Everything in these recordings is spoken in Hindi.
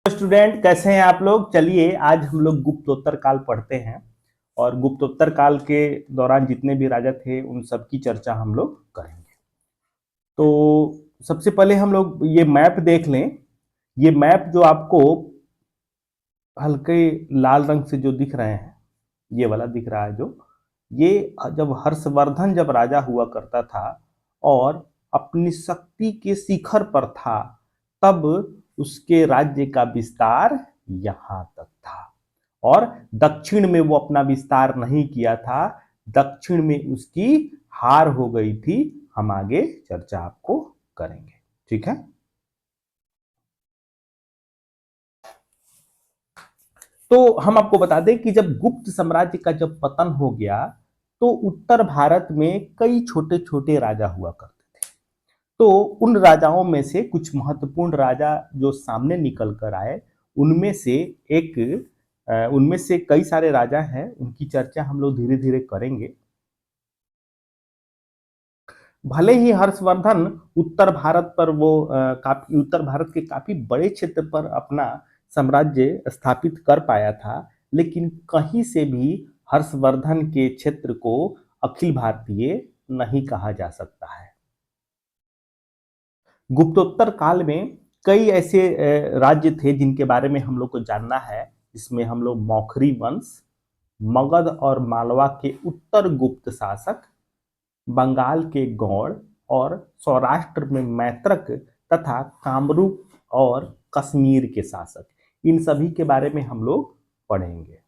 स्टूडेंट कैसे हैं आप लोग। चलिए आज हम लोग गुप्तोत्तर काल पढ़ते हैं और गुप्तोत्तर काल के दौरान जितने भी राजा थे उन सब की चर्चा हम लोग करेंगे। तो सबसे पहले हम लोग ये मैप देख लें। ये मैप जो आपको हल्के लाल रंग से जो दिख रहे हैं, ये वाला दिख रहा है जो, ये जब हर्षवर्धन जब राजा हुआ करता था और अपनी शक्ति के शिखर पर था, तब उसके राज्य का विस्तार यहां तक था और दक्षिण में वो अपना विस्तार नहीं किया था। दक्षिण में उसकी हार हो गई थी। हम आगे चर्चा आपको करेंगे, ठीक है। तो हम आपको बता दें कि जब गुप्त साम्राज्य का जब पतन हो गया तो उत्तर भारत में कई छोटे छोटे राजा हुआ करते थे। तो उन राजाओं में से कुछ महत्वपूर्ण राजा जो सामने निकल कर आए, उनमें से एक उनमें से कई सारे राजा हैं, उनकी चर्चा हम लोग धीरे धीरे करेंगे। भले ही हर्षवर्धन उत्तर भारत पर वो काफी उत्तर भारत के काफी बड़े क्षेत्र पर अपना साम्राज्य स्थापित कर पाया था, लेकिन कहीं से भी हर्षवर्धन के क्षेत्र को अखिल भारतीय नहीं कहा जा सकता है। गुप्तोत्तर काल में कई ऐसे राज्य थे जिनके बारे में हम लोग को जानना है। इसमें हम लोग मौखरी वंश, मगध और मालवा के उत्तर गुप्त शासक, बंगाल के गौड़ और सौराष्ट्र में मैत्रक तथा कामरूप और कश्मीर के शासक, इन सभी के बारे में हम लोग पढ़ेंगे।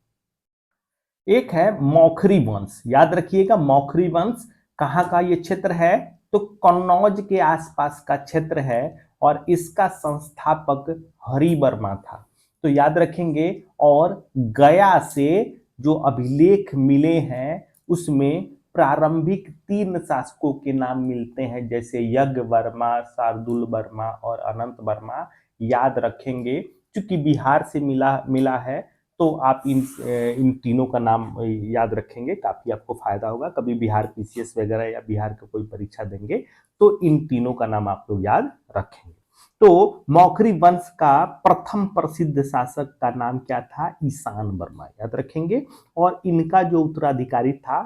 एक है मौखरी वंश, याद रखिएगा मौखरी वंश कहाँ का ये क्षेत्र है, तो कन्नौज के आसपास का क्षेत्र है और इसका संस्थापक हरिवर्मा था। तो याद रखेंगे। और गया से जो अभिलेख मिले हैं उसमें प्रारंभिक 3 शासकों के नाम मिलते हैं, जैसे यज्ञ वर्मा, शार्दुल वर्मा और अनंत वर्मा। याद रखेंगे क्योंकि बिहार से मिला मिला है, तो आप इन तीनों का नाम याद रखेंगे, काफी आपको फायदा होगा। कभी बिहार पीसीएस वगैरह या बिहार का कोई परीक्षा देंगे तो इन तीनों का नाम आप लोग याद रखेंगे। तो मौखरी वंश का प्रथम प्रसिद्ध शासक का नाम क्या था, ईशान वर्मा, याद रखेंगे। और इनका जो उत्तराधिकारी था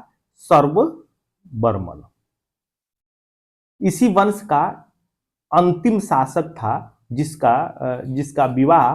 सर्ववर्मन। इसी वंश का अंतिम शासक था जिसका विवाह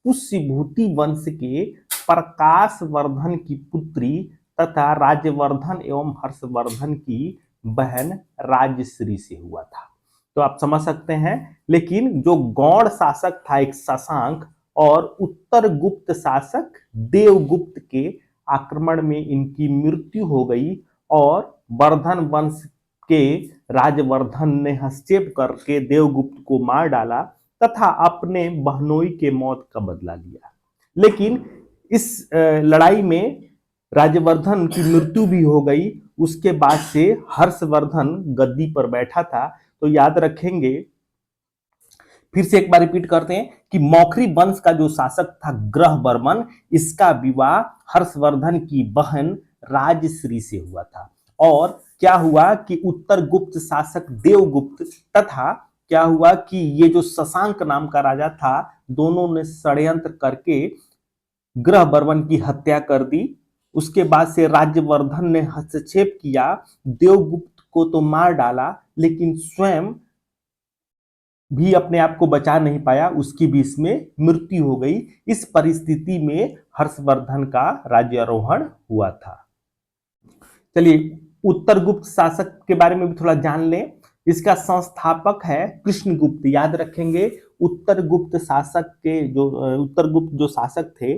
पुष्यभूति वंश के प्रकाश वर्धन की पुत्री तथा राज्यवर्धन एवं हर्षवर्धन की बहन राजश्री से हुआ था। तो आप समझ सकते हैं। लेकिन जो गौड़ शासक था एक शशांक, और उत्तर गुप्त शासक देवगुप्त के आक्रमण में इनकी मृत्यु हो गई और वर्धन वंश के राजवर्धन ने हस्तक्षेप करके देवगुप्त को मार डाला तथा अपने बहनोई के मौत का बदला लिया। लेकिन इस लड़ाई में राजवर्धन की मृत्यु भी हो गई। उसके बाद से हर्षवर्धन गद्दी पर बैठा था। तो याद रखेंगे, फिर से एक बार रिपीट करते हैं कि मौखरी वंश का जो शासक था ग्रहवर्मन, इसका विवाह हर्षवर्धन की बहन राजश्री से हुआ था। और क्या हुआ कि उत्तर गुप्त शासक देवगुप्त तथा क्या हुआ कि ये जो शशांक नाम का राजा था, दोनों ने षड्यंत्र करके ग्रहवर्मन की हत्या कर दी। उसके बाद से राज्यवर्धन ने हस्तक्षेप किया, देवगुप्त को तो मार डाला, लेकिन स्वयं भी अपने आप को बचा नहीं पाया, उसकी भी इसमें मृत्यु हो गई। इस परिस्थिति में हर्षवर्धन का राज्यारोहण हुआ था। चलिए उत्तर गुप्त शासक के बारे में भी थोड़ा जान लें। इसका संस्थापक है कृष्णगुप्त, याद रखेंगे। उत्तर गुप्त शासक के जो उत्तर गुप्त जो शासक थे,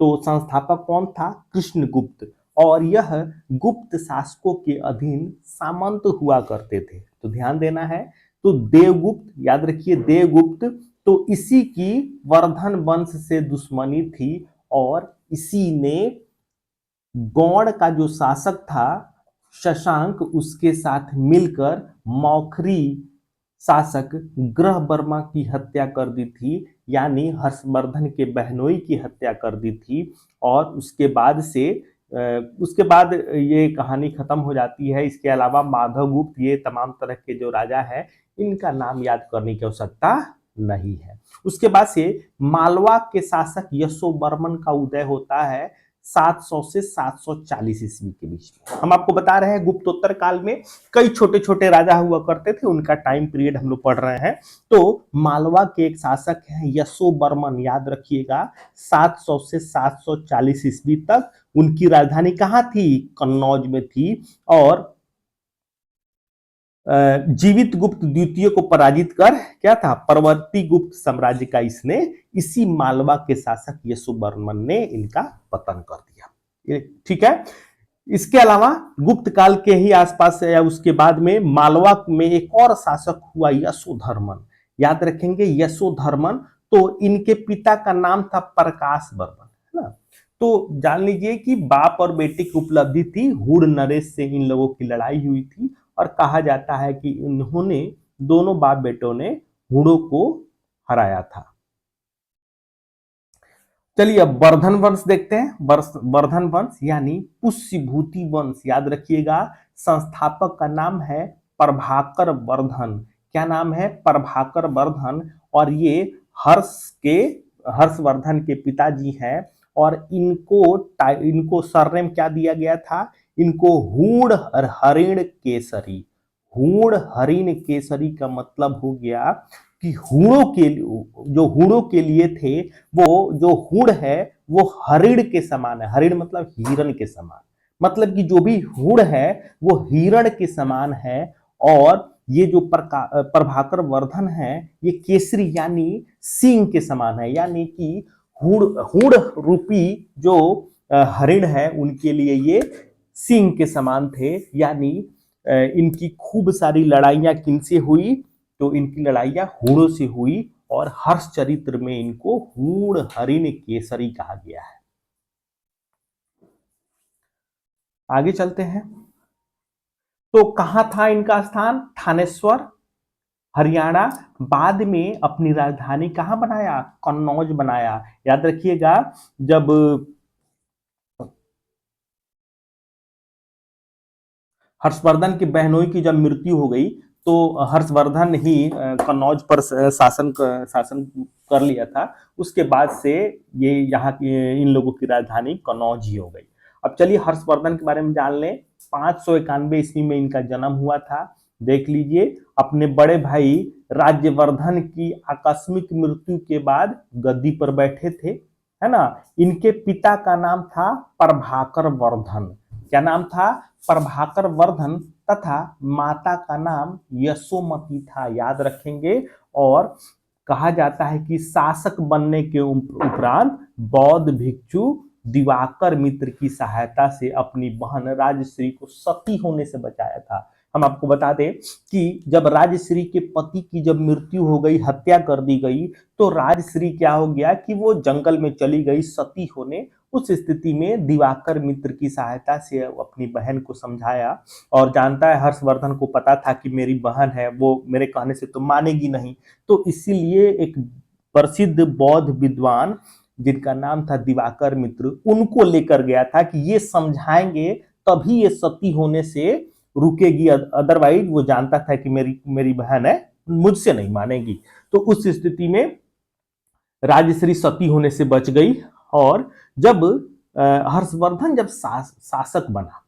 तो संस्थापक कौन था, कृष्णगुप्त। और यह गुप्त शासकों के अधीन सामंत हुआ करते थे। तो ध्यान देना है। तो देवगुप्त, याद रखिए देवगुप्त, तो इसी की वर्धन वंश से दुश्मनी थी और इसी ने गौड़ का जो शासक था शशांक, उसके साथ मिलकर मौखरी शासक ग्रहवर्मा की हत्या कर दी थी, यानी हर्षवर्धन के बहनोई की हत्या कर दी थी। और उसके बाद ये कहानी खत्म हो जाती है। इसके अलावा माधवगुप्त, ये तमाम तरह के जो राजा हैं, इनका नाम याद करने की आवश्यकता नहीं है। उसके बाद से मालवा के शासक यशोवर्मन का उदय होता है 700 से 740 ईस्वी के बीच में। हम आपको बता रहे हैं गुप्तोत्तर काल में कई छोटे छोटे राजा हुआ करते थे, उनका टाइम पीरियड हम लोग पढ़ रहे हैं। तो मालवा के एक शासक हैं यशोवर्मन, याद रखिएगा 700 से 740 ईस्वी तक। उनकी राजधानी कहाँ थी? कन्नौज में थी। और जीवित गुप्त द्वितीय को पराजित कर क्या था, परवर्ती गुप्त साम्राज्य का इसने इसी मालवा के शासक यशोवर्मन ने इनका पतन कर दिया। ठीक है। इसके अलावा गुप्त काल के ही आसपास या उसके बाद में मालवा में एक और शासक हुआ यशोधर्मन, याद रखेंगे यशोधर्मन। तो इनके पिता का नाम था प्रकाश वर्मन, है ना। तो जान लीजिए कि बाप और बेटे की उपलब्धि थी। हुड़ नरेश से इन लोगों की लड़ाई हुई थी और कहा जाता है कि इन्होंने दोनों बाप बेटों ने हुड़ों को हराया था। चलिए अब वर्धन वंश देखते हैं। वर्धन वंश यानी पुष्यभूति वंश, याद रखिएगा संस्थापक का नाम है प्रभाकर वर्धन। क्या नाम है? प्रभाकर वर्धन। और ये हर्षवर्धन के पिताजी हैं। और इनको सरनेम क्या दिया गया था? इनको हूण हरिण केसरी। हूण हरिण केसरी का मतलब हो गया कि हुड़ों के लिए थे, वो जो हुड़ है वो हरिण के समान है। हरिण मतलब हिरण के समान, मतलब कि जो भी हुड़ है वो हिरण के समान है। और ये जो प्रभाकर वर्धन है ये केसरी यानी सिंह के समान है। यानी कि हुड़ रूपी जो हरिण है उनके लिए ये सिंह के समान थे। यानी इनकी खूब सारी लड़ाइयां किनसे हुई? तो इनकी लड़ाइयां हुड़ों से हुई। और हर्ष चरित्र में इनको हूण हरिण केसरी कहा गया है। आगे चलते हैं। तो कहां था इनका स्थान? थानेश्वर, हरियाणा। बाद में अपनी राजधानी कहां बनाया? कन्नौज बनाया। याद रखिएगा जब हर्षवर्धन की बहनोई की जब मृत्यु हो गई तो हर्षवर्धन ही कन्नौज पर शासन कर लिया था। उसके बाद से ये यहाँ की इन लोगों की राजधानी कन्नौज ही हो गई। अब चलिए हर्षवर्धन के बारे में जान लें। 591 ईस्वी में इनका जन्म हुआ था। देख लीजिए अपने बड़े भाई राज्यवर्धन की आकस्मिक मृत्यु के बाद गद्दी पर बैठे थे, है ना। इनके पिता का नाम था प्रभाकर वर्धन। क्या नाम था? प्रभाकर वर्धन। तथा माता का नाम यशोमती था, याद रखेंगे। और कहा जाता है कि शासक बनने के उपरांत बौद्ध भिक्षु दिवाकर मित्र की सहायता से अपनी बहन राजश्री को सती होने से बचाया था। हम आपको बता दें कि जब राजश्री के पति की जब मृत्यु हो गई, हत्या कर दी गई, तो राजश्री क्या हो गया कि वो जंगल में चली गई सती होने। उस स्थिति में दिवाकर मित्र की सहायता से अपनी बहन को समझाया। और जानता है हर्षवर्धन को पता था कि मेरी बहन है, वो मेरे कहने से तो मानेगी नहीं। तो इसीलिए एक प्रसिद्ध बौद्ध विद्वान जिनका नाम था दिवाकर मित्र, उनको लेकर गया था कि ये समझाएंगे तभी ये सती होने से रुकेगी, अदरवाइज वो जानता था कि मेरी बहन है, मुझसे नहीं मानेगी। तो उस स्थिति में राजश्री सती होने से बच गई। और जब हर्षवर्धन जब शासक बना,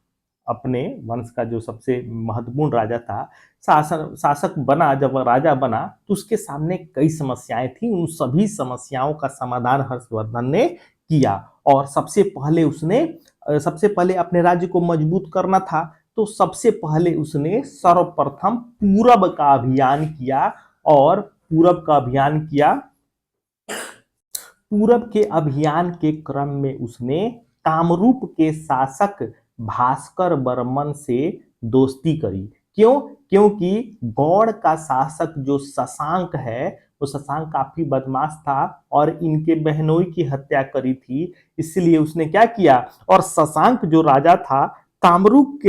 अपने वंश का जो सबसे महत्वपूर्ण राजा था, शासक बना, जब राजा बना तो उसके सामने कई समस्याएं थी। उन सभी समस्याओं का समाधान हर्षवर्धन ने किया। और सबसे पहले अपने राज्य को मजबूत करना था। तो सबसे पहले उसने सर्वप्रथम पूरब का अभियान किया। और पूरब के अभियान के क्रम में उसने कामरूप के शासक भास्कर वर्मन से दोस्ती करी। क्यों? क्योंकि गौड़ का शासक जो शशांक है, वो शशांक काफी बदमाश था और इनके बहनोई की हत्या करी थी। इसलिए उसने क्या किया? और शशांक जो राजा था, कामरूप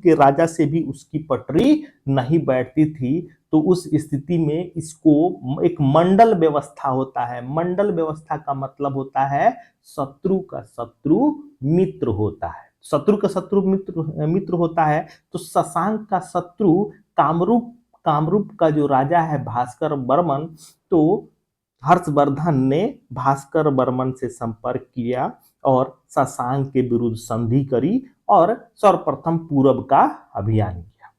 के राजा से भी उसकी पटरी नहीं बैठती थी। तो उस स्थिति में इसको एक मंडल व्यवस्था होता है। मंडल व्यवस्था का मतलब होता है शत्रु का शत्रु मित्र होता है। शत्रु का शत्रु मित्र होता है। तो शशांक का शत्रु कामरूप कामरूप का जो राजा है भास्कर बर्मन, तो हर्षवर्धन ने भास्कर बर्मन से संपर्क किया और शशांक के विरुद्ध संधि करी और सर्वप्रथम पूरब का अभियान किया।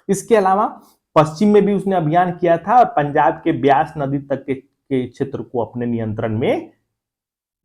इसके अलावा पश्चिम में भी उसने अभियान किया था और पंजाब के ब्यास नदी तक के क्षेत्र को अपने नियंत्रण में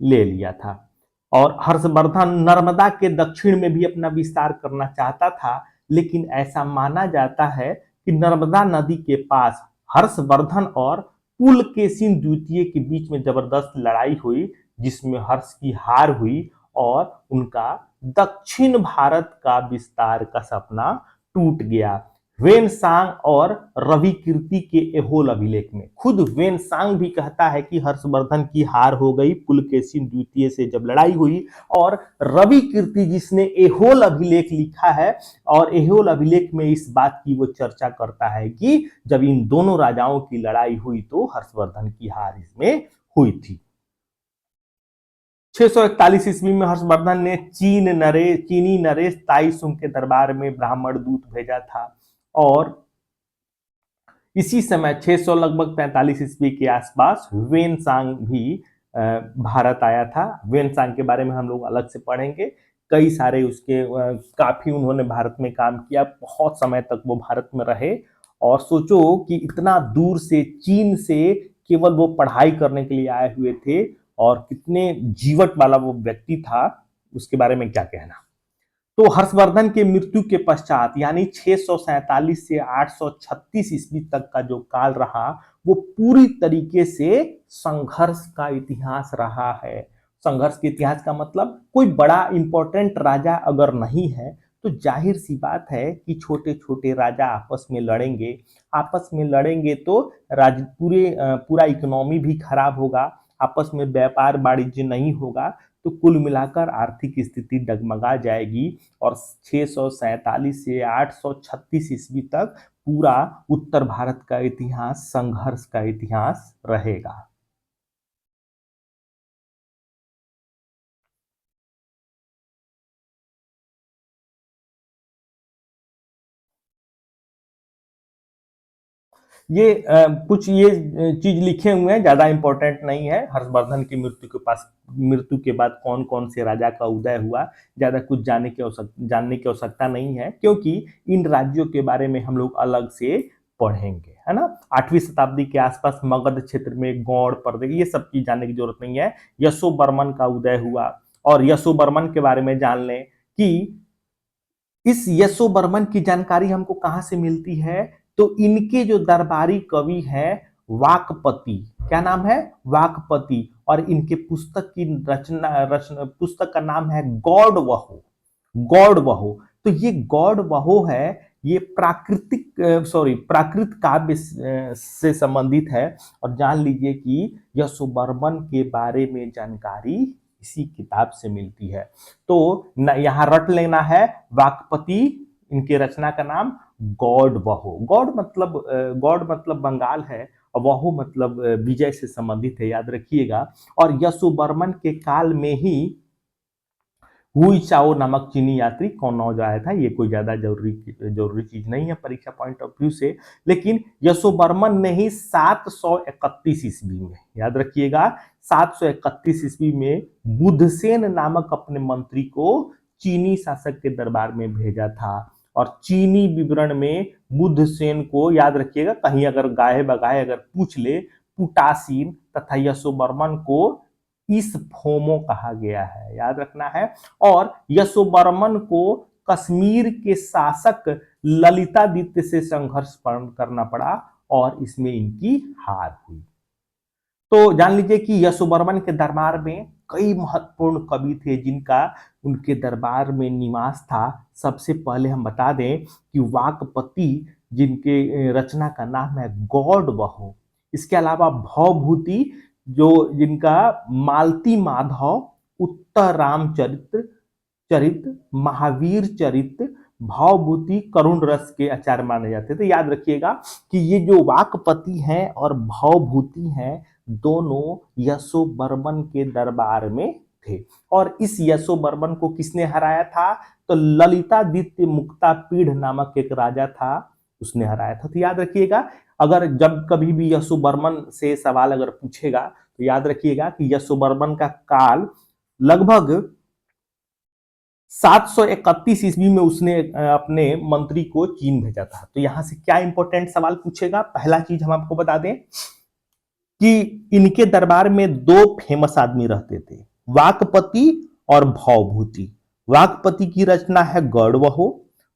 ले लिया था। और हर्षवर्धन नर्मदा के दक्षिण में भी अपना विस्तार करना चाहता था, लेकिन ऐसा माना जाता है कि नर्मदा नदी के पास हर्षवर्धन और पुलकेशिन द्वितीय के बीच में जबरदस्त लड़ाई हुई, जिसमें हर्ष की हार हुई और उनका दक्षिण भारत का विस्तार का सपना टूट गया। वेनसांग और रवि कीर्ति के एहोल अभिलेख में खुद वेनसांग भी कहता है कि हर्षवर्धन की हार हो गई पुलकेशिन द्वितीय से जब लड़ाई हुई, और रवि कीर्ति जिसने एहोल अभिलेख लिखा है, और एहोल अभिलेख में इस बात की वो चर्चा करता है कि जब इन दोनों राजाओं की लड़ाई हुई तो हर्षवर्धन की हार इसमें हुई थी। 641 ईस्वी में हर्षवर्धन ने चीनी नरेश ताइसुंग के दरबार में ब्राह्मण दूत भेजा था, और इसी समय 600 लगभग 45 ईस्वी के आसपास वेनसांग भी भारत आया था। वेनसांग के बारे में हम लोग अलग से पढ़ेंगे। कई सारे उसके काफी उन्होंने भारत में काम किया, बहुत समय तक वो भारत में रहे। और सोचो कि इतना दूर से चीन से केवल वो पढ़ाई करने के लिए आए हुए थे, और कितने जीवट वाला वो व्यक्ति था, उसके बारे में क्या कहना। तो हर्षवर्धन के मृत्यु के पश्चात यानी 647 से 836 ईस्वी तक का जो काल रहा, वो पूरी तरीके से संघर्ष का इतिहास रहा है। संघर्ष के इतिहास का मतलब कोई बड़ा इंपॉर्टेंट राजा अगर नहीं है तो जाहिर सी बात है कि छोटे छोटे राजा आपस में लड़ेंगे। आपस में लड़ेंगे तो पूरा इकोनॉमी भी खराब होगा, आपस में व्यापार वाणिज्य नहीं होगा, तो कुल मिलाकर आर्थिक स्थिति डगमगा जाएगी। और 647 से 836 ईस्वी तक पूरा उत्तर भारत का इतिहास संघर्ष का इतिहास रहेगा। ये कुछ ये चीज लिखे हुए हैं, ज्यादा इंपॉर्टेंट नहीं है। हर्षवर्धन की मृत्यु के बाद कौन कौन से राजा का उदय हुआ, ज्यादा कुछ जानने की आवश्यकता नहीं है, क्योंकि इन राज्यों के बारे में हम लोग अलग से पढ़ेंगे, है ना। 8वीं शताब्दी के आसपास मगध क्षेत्र में गौड़ प्रदेश, ये सब चीज जानने की जरूरत नहीं है। यशोवर्मन का उदय हुआ, और यशोवर्मन के बारे में जान लें कि इस यशोवर्मन की जानकारी हमको कहां से मिलती है। तो इनके जो दरबारी कवि हैं वाकपति, क्या नाम है, वाकपति, और इनके पुस्तक की पुस्तक का नाम है गौड़ वहो। तो ये गौड़ वहो है, ये प्राकृत काव्य से संबंधित है। और जान लीजिए कि यशोवर्मन के बारे में जानकारी इसी किताब से मिलती है। तो यहाँ रट लेना है वाकपति, इनके रचना का नाम गौड़ वहो। गौड़ मतलब बंगाल है, और वहो मतलब विजय से संबंधित है, याद रखिएगा। और यशोवर्मन के काल में ही हुई चाओ नामक चीनी यात्री कौनौज आया था। ये कोई ज्यादा जरूरी चीज नहीं है परीक्षा पॉइंट ऑफ व्यू से, लेकिन यशोवर्मन ने ही 731 ईस्वी में, याद रखिएगा, 731 ईस्वी में बुद्धसेन नामक अपने मंत्री को चीनी शासक के दरबार में भेजा था। और चीनी विवरण में बुद्धसेन को, याद रखिएगा, कहीं अगर गाहे बगाहे अगर पूछ ले, पुटासीन तथा यशोवर्मन को इस फोमो कहा गया है, याद रखना है। और यशोवर्मन को कश्मीर के शासक ललितादित्य से संघर्ष करना पड़ा, और इसमें इनकी हार हुई। तो जान लीजिए कि यशोवर्मन के दरबार में कई महत्वपूर्ण कवि थे जिनका उनके दरबार में निवास था। सबसे पहले हम बता दें कि वाकपति, जिनके रचना का नाम है गौड़ वहो। इसके अलावा भवभूति, जिनका मालती माधव, उत्तर चरित, महावीर चरित, भवभूति, करुण रस के आचार्य माने जाते थे। याद रखिएगा कि ये जो वाकपति हैं और भवभूति हैं, दोनों यशोवर्मन के दरबार में थे। और इस यशोवर्मन को किसने हराया था, तो ललितादित्य मुक्तापीढ़ नामक एक राजा था, उसने हराया था। तो याद रखिएगा, अगर जब कभी भी यशोवर्मन से सवाल अगर पूछेगा तो याद रखिएगा कि यशोवर्मन का काल लगभग 731 ईस्वी में उसने अपने मंत्री को चीन भेजा था। तो यहां से क्या इंपॉर्टेंट सवाल पूछेगा, पहला चीज हम आपको बता दें कि इनके दरबार में दो फेमस आदमी रहते थे, वाकपति और भवभूति। वाकपति की रचना है गौड़वहो,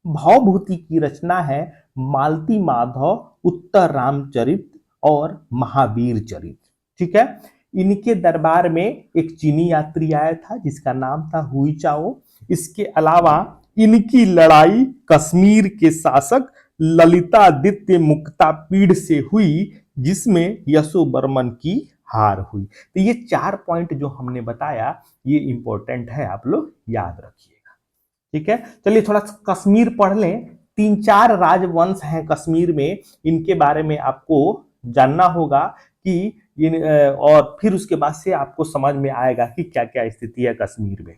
भवभूति की रचना है मालती माधव उत्तर रामचरित और महावीर चरित। ठीक है, इनके दरबार में एक चीनी यात्री आया था जिसका नाम था हुई चाओ। इसके अलावा इनकी लड़ाई कश्मीर के शासक ललितादित्य मुक्तापीड़ से हुई, जिसमें यशोवर्मन की हार हुई। तो ये 4 पॉइंट जो हमने बताया ये इंपॉर्टेंट है, आप लोग याद रखिएगा। ठीक है, चलिए थोड़ा कश्मीर पढ़ लें। 3-4 राजवंश हैं कश्मीर में, इनके बारे में आपको जानना होगा कि और फिर उसके बाद से आपको समझ में आएगा कि क्या क्या स्थिति है कश्मीर में।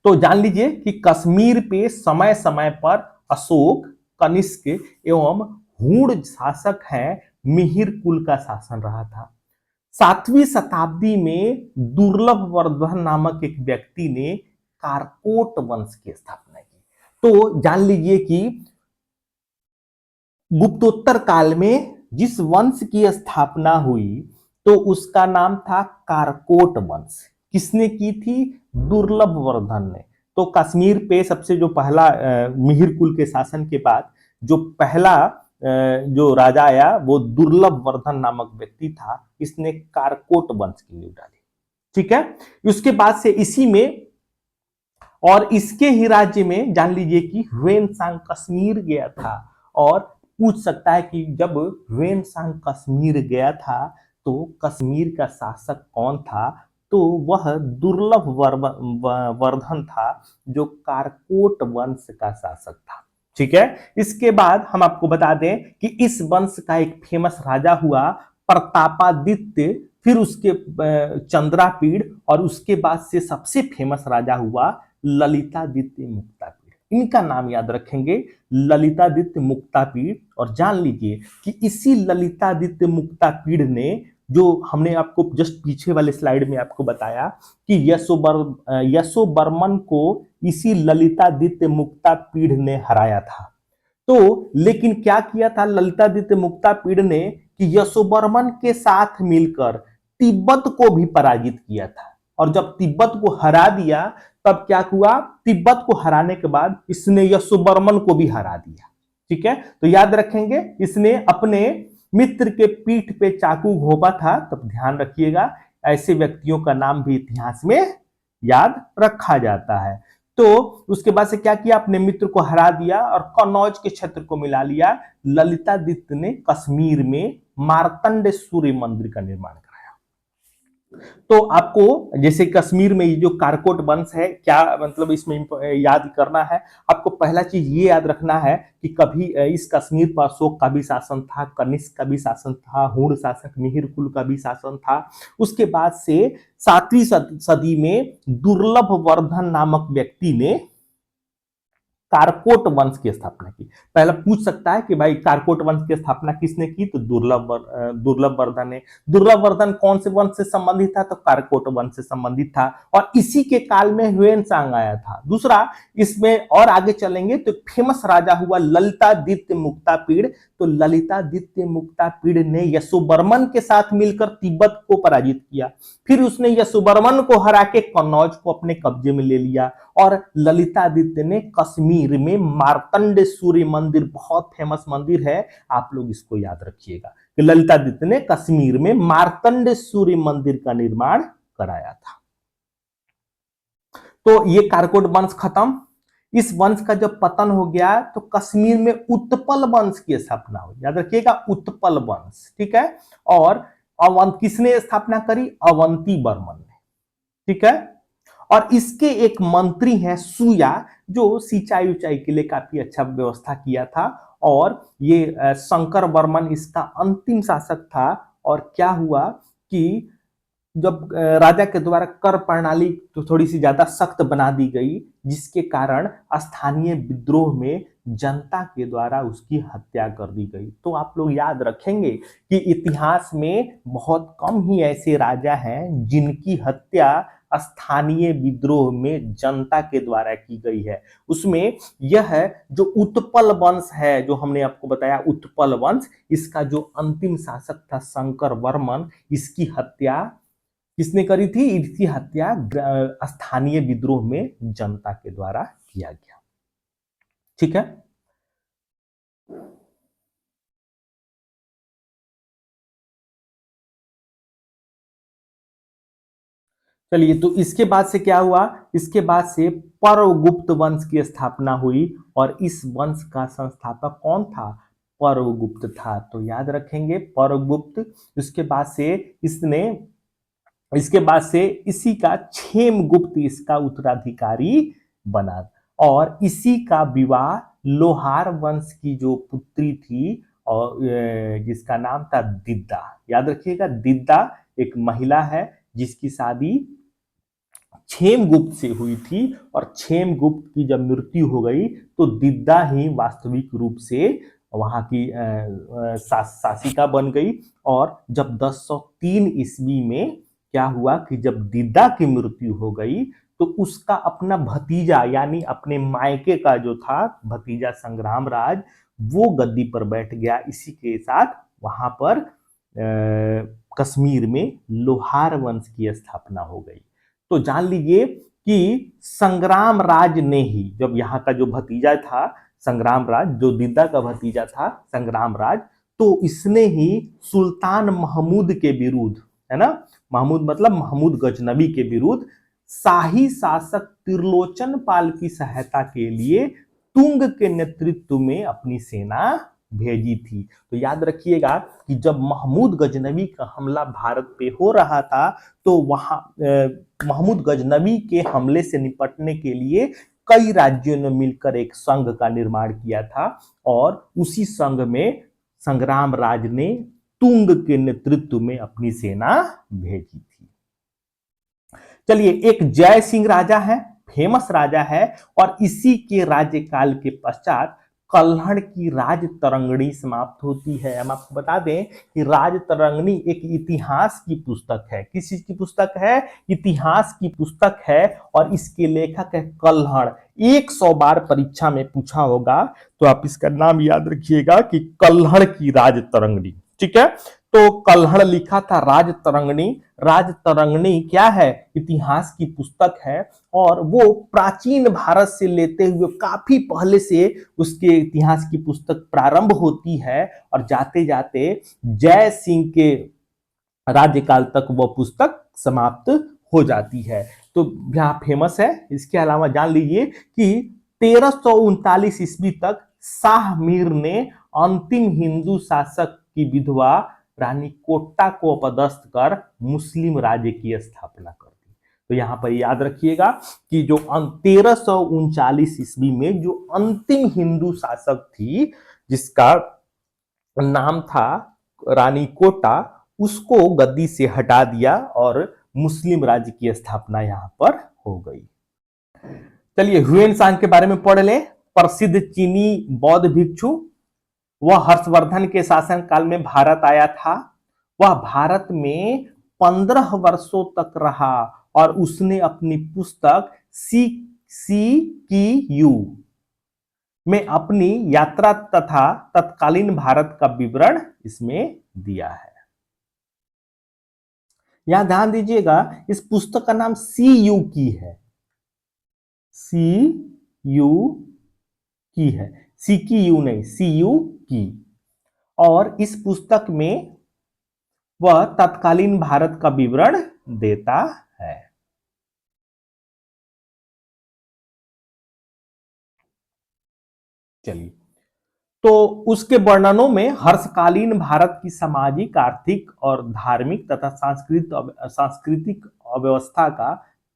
तो जान लीजिए कि कश्मीर पे समय समय पर अशोक, कनिष्क एवं हूण शासक हैं, मिहिर कुल का शासन रहा था। 7वीं शताब्दी में दुर्लभ वर्धन नामक एक व्यक्ति ने कारकोट वंश की स्थापना की। तो जान लीजिए कि गुप्तोत्तर काल में जिस वंश की स्थापना हुई तो उसका नाम था कारकोट वंश। किसने की थी? दुर्लभ वर्धन ने। तो कश्मीर पे सबसे जो पहला मिहिर कुल के शासन के बाद जो पहला जो राजा आया वो दुर्लभ वर्धन नामक व्यक्ति था। इसने कारकोट वंश की नींव डाली। ठीक है, उसके बाद से इसी में और इसके ही राज्य में जान लीजिए कि ह्वेनसांग कश्मीर गया था। और पूछ सकता है कि जब ह्वेनसांग कश्मीर गया था तो कश्मीर का शासक कौन था? तो वह दुर्लभ वर्धन था जो कारकोट वंश का शासक था। ठीक है, इसके बाद हम आपको बता दें कि इस वंश का एक फेमस राजा हुआ प्रतापादित्य, फिर उसके चंद्रापीड़, और उसके बाद से सबसे फेमस राजा हुआ ललितादित्य मुक्तापीड़। इनका नाम याद रखेंगे, ललितादित्य मुक्तापीड़। और जान लीजिए कि इसी ललितादित्य मुक्तापीड़ ने, जो हमने आपको जस्ट पीछे वाले स्लाइड में आपको बताया कि यशोवर्मन को इसी ललितादित्य मुक्तापीड़ ने हराया था। तो लेकिन क्या किया था ललितादित्य मुक्तापीड़ ने कि यशोवर्मन के साथ मिलकर तिब्बत को भी पराजित किया था। और जब तिब्बत को हरा दिया तब क्या हुआ? तिब्बत को हराने के बाद इसने यशोवर्मन को भी हरा दिया। ठीक है, तो याद रखेंगे इसने अपने मित्र के पीठ पे चाकू घोंपा था। तब ध्यान रखिएगा, ऐसे व्यक्तियों का नाम भी इतिहास में याद रखा जाता है। तो उसके बाद से क्या किया? अपने मित्र को हरा दिया और कन्नौज के क्षेत्र को मिला लिया। ललितादित्य ने कश्मीर में मार्तंड सूर्य मंदिर का निर्माण कराया। तो आपको जैसे कश्मीर में ये जो कारकोट वंश है, क्या मतलब इसमें याद करना है आपको? पहला चीज ये याद रखना है कि कभी इस कश्मीर पर अशोक का भी शासन था, कनिष्क का भी शासन था, हूण शासक मिहिर कुल का भी शासन था। उसके बाद से 7वीं सदी में दुर्लभ वर्धन नामक व्यक्ति ने कारकोट वंश की स्थापना की। पहला पूछ सकता है कि भाई कारकोट वंश की स्थापना किसने की? तो दुर्लभ वर्धन ने। दुर्लभ वर्धन कौन से वंश से संबंधित था? तो कारकोट वंश से संबंधित था। और इसी के काल में ह्वेनसांग आया था। दूसरा, इसमें और आगे चलेंगे तो फेमस राजा हुआ ललितादित्य मुक्तापीड़। तो ललितादित्य मुक्तापीड़ ने यशोवर्मन के साथ मिलकर तिब्बत को पराजित किया। फिर उसने यशोवर्मन को हरा के कन्नौज को अपने कब्जे में ले लिया। और ललितादित्य ने कश्मीर में मार्तंड सूर्य मंदिर, बहुत फेमस मंदिर है, आप लोग इसको याद रखिएगा कि ललितादित्य ने कश्मीर में मार्तंड सूर्य मंदिर का निर्माण कराया था। तो ये कारकोट वंश खत्म। इस वंश का जब पतन हो गया तो कश्मीर में उत्पल वंश की स्थापना हुई। याद रखिएगा, उत्पल वंश। ठीक है, और किसने स्थापना करी? अवंती वर्मन ने। ठीक है, और इसके एक मंत्री हैं सुया, जो सिंचाई उचाई के लिए काफी अच्छा व्यवस्था किया था। और ये शंकर वर्मन इसका अंतिम शासक था। और क्या हुआ कि जब राजा के द्वारा कर प्रणाली तो थोड़ी सी ज्यादा सख्त बना दी गई, जिसके कारण स्थानीय विद्रोह में जनता के द्वारा उसकी हत्या कर दी गई। तो आप लोग याद रखेंगे कि इतिहास में बहुत कम ही ऐसे राजा हैं जिनकी हत्या स्थानीय विद्रोह में जनता के द्वारा की गई है। उसमें यह जो उत्पल वंश है, जो हमने आपको बताया उत्पल वंश, इसका जो अंतिम शासक था शंकर वर्मन, इसकी हत्या किसने करी थी? इसकी हत्या स्थानीय विद्रोह में जनता के द्वारा किया गया। ठीक है। चलिए, तो इसके बाद से क्या हुआ? इसके बाद से पर्वगुप्त वंश की स्थापना हुई और इस वंश का संस्थापक कौन था? पर्वगुप्त था। तो याद रखेंगे पर्वगुप्त। इसके बाद से इसने इसके बाद से इसी का क्षेमगुप्त इसका उत्तराधिकारी बना और इसी का विवाह लोहार वंश की जो पुत्री थी और जिसका नाम था दिद्दा। याद रखिएगा, दिद्दा एक महिला है जिसकी शादी क्षेमगुप्त से हुई थी और क्षेमगुप्त की जब मृत्यु हो गई तो दिद्दा ही वास्तविक रूप से वहां की शासिका बन गई। और जब 1003 ईस्वी में क्या हुआ कि जब दिद्दा की मृत्यु हो गई तो उसका अपना भतीजा यानी अपने मायके का जो था भतीजा संग्रामराज, वो गद्दी पर बैठ गया। इसी के साथ वहां पर कश्मीर में लोहार वंश की स्थापना हो गई। तो जान लीजिए कि संग्राम राज ने ही, जब यहाँ का जो भतीजा था संग्राम राज, जो दिद्दा का भतीजा था संग्राम राज, तो इसने ही सुल्तान महमूद के विरुद्ध, है ना, महमूद मतलब महमूद गजनबी के विरुद्ध शाही शासक त्रिलोचन पाल की सहायता के लिए तुंग के नेतृत्व में अपनी सेना भेजी थी। तो याद रखिएगा कि जब महमूद गजनबी का हमला भारत पे हो रहा था तो वहां महमूद गजनबी के हमले से निपटने के लिए कई राज्यों ने मिलकर एक संघ का निर्माण किया था और उसी संघ में संग्राम राज ने तुंग के नेतृत्व में अपनी सेना भेजी थी। चलिए, एक जय सिंह राजा है, फेमस राजा है और इसी के राज्यकाल के पश्चात कल्हड़ की राज तरंगणी समाप्त होती है। हम आपको बता दें कि राज तरंगणी एक इतिहास की पुस्तक है। किस चीज की पुस्तक है? इतिहास की पुस्तक है और इसके लेखक है कल्हड़। 100 बार परीक्षा में पूछा होगा तो आप इसका नाम याद रखिएगा कि कल्हड़ की राज तरंगणी। ठीक है, तो कल्हड़ लिखा था राज तरंगणी। राज तरंगणी क्या है? इतिहास की पुस्तक है और वो प्राचीन भारत से लेते हुए काफी पहले से उसके इतिहास की पुस्तक प्रारंभ होती है और जाते जाते जय सिंह के राज्यकाल तक वह पुस्तक समाप्त हो जाती है। तो यहाँ फेमस है। इसके अलावा जान लीजिए कि 1339 ईस्वी तक शाह मीर ने अंतिम हिंदू शासक की विधवा रानी कोट्टा को अपदस्थ कर मुस्लिम राज्य की स्थापना कर दी। तो यहां पर याद रखिएगा कि जो 1339 ईस्वी में जो अंतिम हिंदू शासक थी जिसका नाम था रानी कोटा, उसको गद्दी से हटा दिया और मुस्लिम राज्य की स्थापना यहां पर हो गई। चलिए, ह्यूएन सांग के बारे में पढ़ लें। प्रसिद्ध चीनी बौद्ध भिक्षु, वह हर्षवर्धन के शासन काल में भारत आया था। वह भारत में 15 वर्षों तक रहा और उसने अपनी पुस्तक CQ में अपनी यात्रा तथा तत्कालीन भारत का विवरण इसमें दिया है। यहां ध्यान दीजिएगा, इस पुस्तक का नाम CU की है, CU की है, CQ नहीं, CU की। और इस पुस्तक में वह तत्कालीन भारत का विवरण देता है। चलिए, तो उसके वर्णनों में हर्षकालीन भारत की सामाजिक, आर्थिक और धार्मिक तथा सांस्कृतिक अव्यवस्था का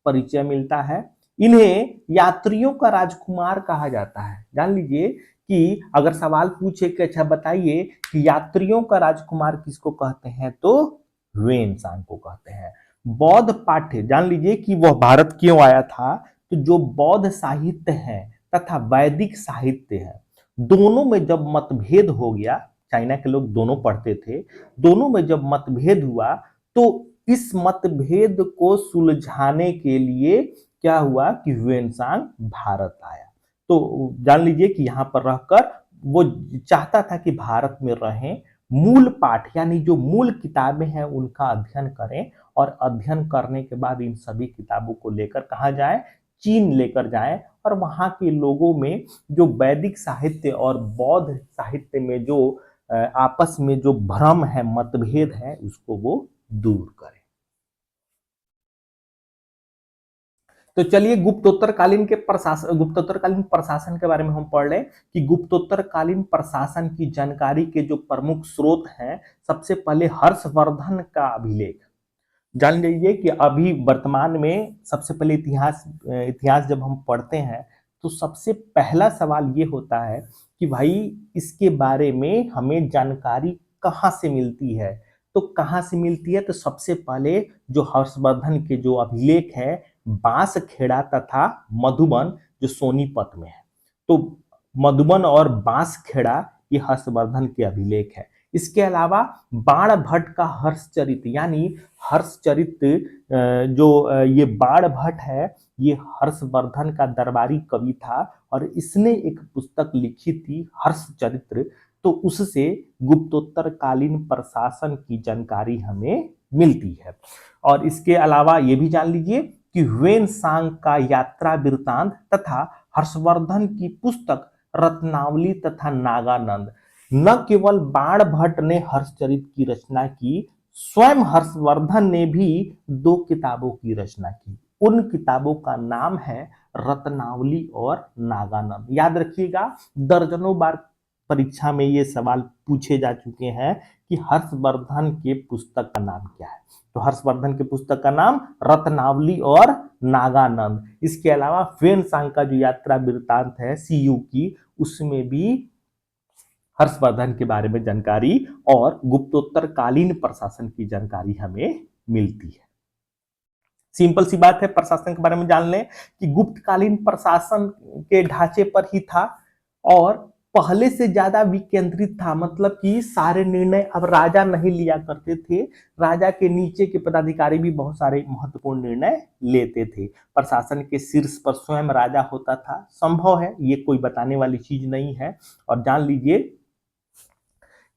परिचय मिलता है। इन्हें यात्रियों का राजकुमार कहा जाता है। जान लीजिए कि अगर सवाल पूछे कि अच्छा बताइए कि यात्रियों का राजकुमार किसको कहते हैं, तो ह्यूएन सांग को कहते हैं। बौद्ध पाठ्य, जान लीजिए कि वह भारत क्यों आया था, तो जो बौद्ध साहित्य है तथा वैदिक साहित्य है दोनों में जब मतभेद हो गया, चाइना के लोग दोनों पढ़ते थे, दोनों में जब मतभेद हुआ तो इस मतभेद को सुलझाने के लिए क्या हुआ कि ह्वेनसांग भारत आया। तो जान लीजिए कि यहाँ पर रहकर वो चाहता था कि भारत में रहें, मूल पाठ यानी जो मूल किताबें हैं उनका अध्ययन करें, और अध्ययन करने के बाद इन सभी किताबों को लेकर कहाँ जाए, चीन लेकर जाए, और वहाँ के लोगों में जो वैदिक साहित्य और बौद्ध साहित्य में जो आपस में जो भ्रम है, मतभेद है, उसको वो दूर करें। तो चलिए गुप्तोत्तरकालीन प्रशासन के बारे में हम पढ़ लें कि गुप्तोत्तरकालीन प्रशासन की जानकारी के जो प्रमुख स्रोत हैं, सबसे पहले हर्षवर्धन का अभिलेख। जान लीजिए कि अभी वर्तमान में सबसे पहले इतिहास जब हम पढ़ते हैं तो सबसे पहला सवाल ये होता है कि भाई इसके बारे में हमें जानकारी कहाँ से मिलती है। तो कहाँ से मिलती है, तो सबसे पहले जो हर्षवर्धन के जो अभिलेख है बांसखेड़ा तथा मधुबन जो सोनीपत में है, तो मधुबन और बांसखेड़ा ये हर्षवर्धन के अभिलेख है। इसके अलावा बाणभट्ट का हर्षचरित यानी हर्षचरित ये बाणभट्ट है, ये हर्षवर्धन का दरबारी कवि था और इसने एक पुस्तक लिखी थी हर्षचरित्र, तो उससे गुप्तोत्तरकालीन प्रशासन की जानकारी हमें मिलती है। और इसके अलावा ये भी जान लीजिए कि ह्वेनसांग का यात्रा वृत्तांत तथा हर्षवर्धन की पुस्तक रत्नावली तथा नागानंद, न केवल बाणभट्ट ने हर्षचरित की रचना की, स्वयं हर्षवर्धन ने भी 2 किताबों की रचना की। उन किताबों का नाम है रत्नावली और नागानंद। याद रखिएगा, दर्जनों बार परीक्षा में ये सवाल पूछे जा चुके हैं कि हर्षवर्धन के पुस्तक का नाम क्या है। तो हर्षवर्धन के पुस्तक का नाम रत्नावली और नागानंद। इसके अलावा ह्वेनसांग का जो यात्रा वृत्तांत है सीयू की, उसमें भी हर्षवर्धन के बारे में जानकारी और गुप्तोत्तरकालीन प्रशासन की जानकारी हमें मिलती है। सिंपल सी बात है, प्रशासन के बारे में जान लें कि गुप्तकालीन प्रशासन के ढांचे पर ही था और पहले से ज्यादा विकेंद्रित था, मतलब कि सारे निर्णय अब राजा नहीं लिया करते थे, राजा के नीचे के पदाधिकारी भी बहुत सारे महत्वपूर्ण निर्णय लेते थे। प्रशासन के शीर्ष पर स्वयं राजा होता था। संभव है, ये कोई बताने वाली चीज नहीं है। और जान लीजिए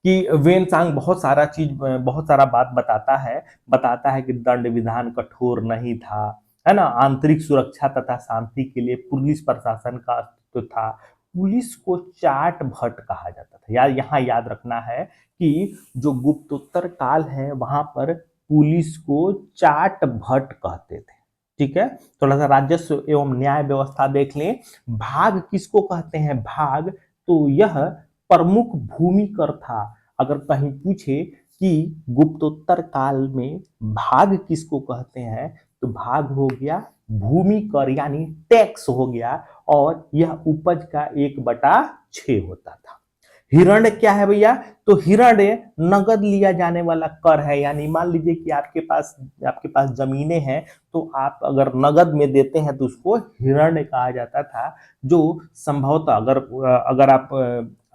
कि वेनसांग बहुत सारा बात बताता है कि दंड विधान कठोर नहीं था, है ना, आंतरिक सुरक्षा तथा शांति के लिए पुलिस प्रशासन का अस्तित्व था। पुलिस को चाट भट्ट कहा जाता था। यार यहाँ याद रखना है कि जो गुप्तोत्तर काल है वहां पर पुलिस को चाट भट्ट कहते थे। ठीक है, थोड़ा सा राजस्व एवं न्याय व्यवस्था देख लें। भाग किसको कहते हैं, भाग तो यह प्रमुख भूमि कर था। अगर कहीं पूछे कि गुप्तोत्तर काल में भाग किसको कहते हैं, तो भाग हो गया भूमि कर यानी टैक्स हो गया, और यह उपज का 1/6 होता था। हिरण्य क्या है भैया, तो हिरण्य नगद लिया जाने वाला कर है। यानी मान लीजिए कि आपके पास जमीनें हैं, तो आप अगर नगद में देते हैं तो उसको हिरण्य कहा जाता था। जो संभवतः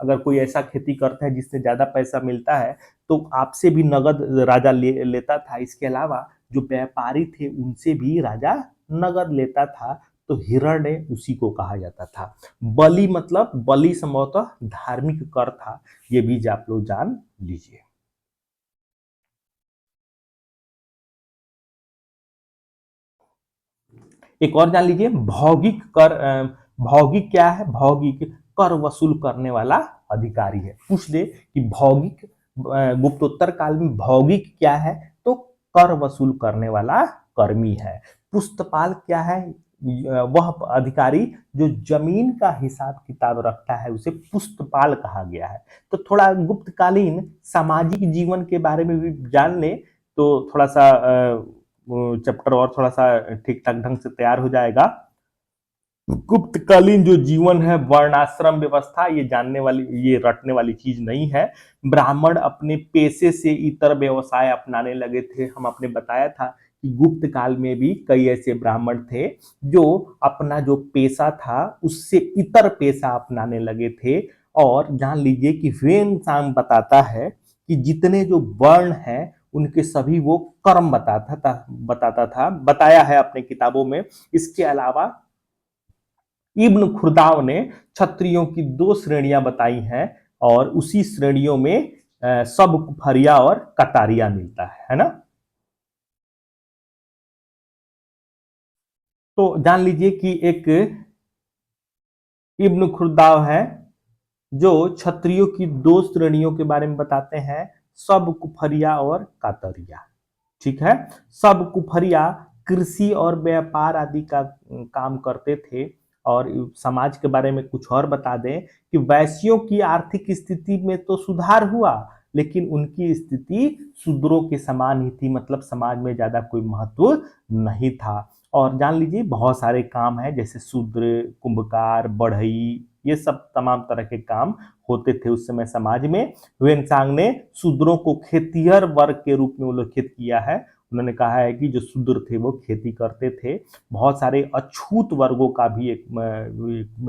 अगर कोई ऐसा खेती करता है जिससे ज्यादा पैसा मिलता है, तो आपसे भी नगद राजा लेता था। इसके अलावा जो व्यापारी थे उनसे भी राजा नगद लेता था, तो हिरण्य उसी को कहा जाता था। बलि मतलब बलि संभवतः धार्मिक कर था, ये भी आप लोग जान लीजिए। एक और जान लीजिए, भौगिक क्या है, भौगिक कर वसूल करने वाला अधिकारी है। पूछ ले कि भौगिक गुप्तोत्तर काल में भौगिक क्या है, तो कर वसूल करने वाला कर्मी है। पुस्तपाल क्या है, वह अधिकारी जो जमीन का हिसाब किताब रखता है, उसे पुस्तपाल कहा गया है। तो थोड़ा गुप्तकालीन सामाजिक जीवन के बारे में भी जान ले तो थोड़ा सा चैप्टर और थोड़ा सा ठीक ठाक ढंग से तैयार हो जाएगा। गुप्तकालीन जो जीवन है, वर्णाश्रम व्यवस्था, ये रटने वाली चीज नहीं है। ब्राह्मण अपने पेशे से इतर व्यवसाय अपनाने लगे थे। हम आपने बताया था कि गुप्त काल में भी कई ऐसे ब्राह्मण थे जो अपना जो पेशा था उससे इतर पेशा अपनाने लगे थे। और जान लीजिए कि ह्वेन सांग बताता है कि जितने जो वर्ण हैं उनके सभी वो कर्म बताया है अपने किताबों में। इसके अलावा इब्न खुर्दाव ने क्षत्रियों की दो श्रेणियां बताई हैं और उसी श्रेणियों में सब कुफरिया और कतारिया मिलता है ना। तो जान लीजिए कि एक इब्न खुर्दाव है जो क्षत्रियों की दो श्रेणियों के बारे में बताते हैं, सब कुफरिया और कातरिया। ठीक है। सब कुफरिया कृषि और व्यापार आदि का काम करते थे। और समाज के बारे में कुछ और बता दें कि वैश्यों की आर्थिक स्थिति में तो सुधार हुआ, लेकिन उनकी स्थिति शूद्रों के समान ही थी, मतलब समाज में ज्यादा कोई महत्व नहीं था। और जान लीजिए बहुत सारे काम हैं, जैसे शूद्र, कुंभकार, बढ़ई, ये सब तमाम तरह के काम होते थे उस समय समाज में। ह्वेनसांग ने शूद्रों को खेतिहर वर्ग के रूप में उल्लेखित किया है। उन्होंने कहा है कि जो शूद्र थे वो खेती करते थे। बहुत सारे अछूत वर्गों का भी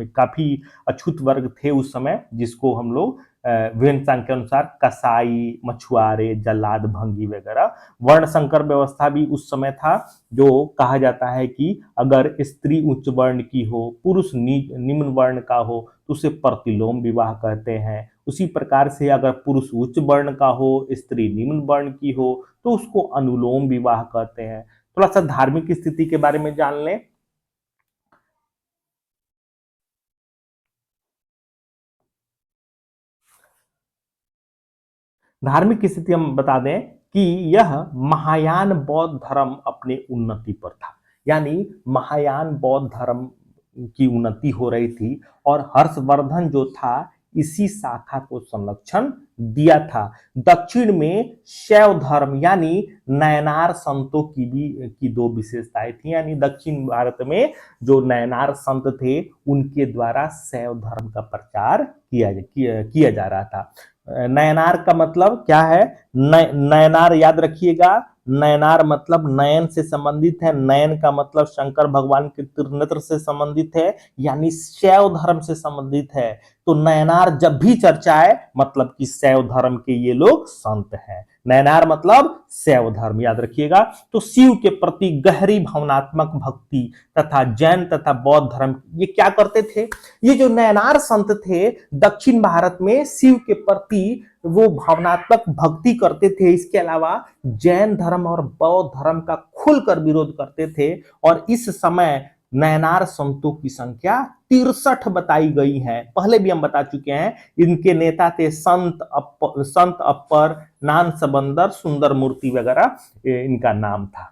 काफी अछूत वर्ग थे उस समय, जिसको हम लोग ह्वेनसांग के अनुसार कसाई, मछुआरे, जल्लाद, भंगी वगैरह। वर्ण संकर व्यवस्था भी उस समय था, जो कहा जाता है कि अगर स्त्री उच्च वर्ण की हो, पुरुष निम्न वर्ण का हो तो उसे प्रतिलोम विवाह कहते हैं। उसी प्रकार से अगर पुरुष उच्च वर्ण का हो, स्त्री निम्न वर्ण की हो तो उसको अनुलोम विवाह कहते हैं। थोड़ा सा धार्मिक स्थिति के बारे में जान लें। धार्मिक स्थिति हम बता दें कि यह महायान बौद्ध धर्म अपने उन्नति पर था। यानी महायान बौद्ध धर्म की उन्नति हो रही थी और हर्षवर्धन जो था इसी शाखा को संरक्षण दिया था। दक्षिण में शैव धर्म यानी नयनार संतों की दो विशेषताएं थी। यानी दक्षिण भारत में जो नयनार संत थे उनके द्वारा शैव धर्म का प्रचार किया जा रहा था। नयनार का मतलब क्या है? नयनार याद रखिएगा, नयनार मतलब नयन से संबंधित है। नयन का मतलब शंकर भगवान के त्रिनेत्र से संबंधित है, यानी शैव धर्म से संबंधित है। तो नयनार जब भी चर्चा है मतलब कि शैव धर्म के ये लोग संत हैं। नयनार मतलब शैव धर्म, याद रखिएगा। तो शिव के प्रति गहरी भावनात्मक भक्ति तथा जैन तथा बौद्ध धर्म ये क्या करते थे? ये जो नयनार संत थे दक्षिण भारत में शिव के प्रति वो भावनात्मक भक्ति करते थे। इसके अलावा जैन धर्म और बौद्ध धर्म का खुलकर विरोध करते थे। और इस समय नयनार संतों की संख्या 63 बताई गई है। पहले भी हम बता चुके हैं। इनके नेता थे संत अप्पर, नान सबंदर, सुंदर मूर्ति वगैरह इनका नाम था।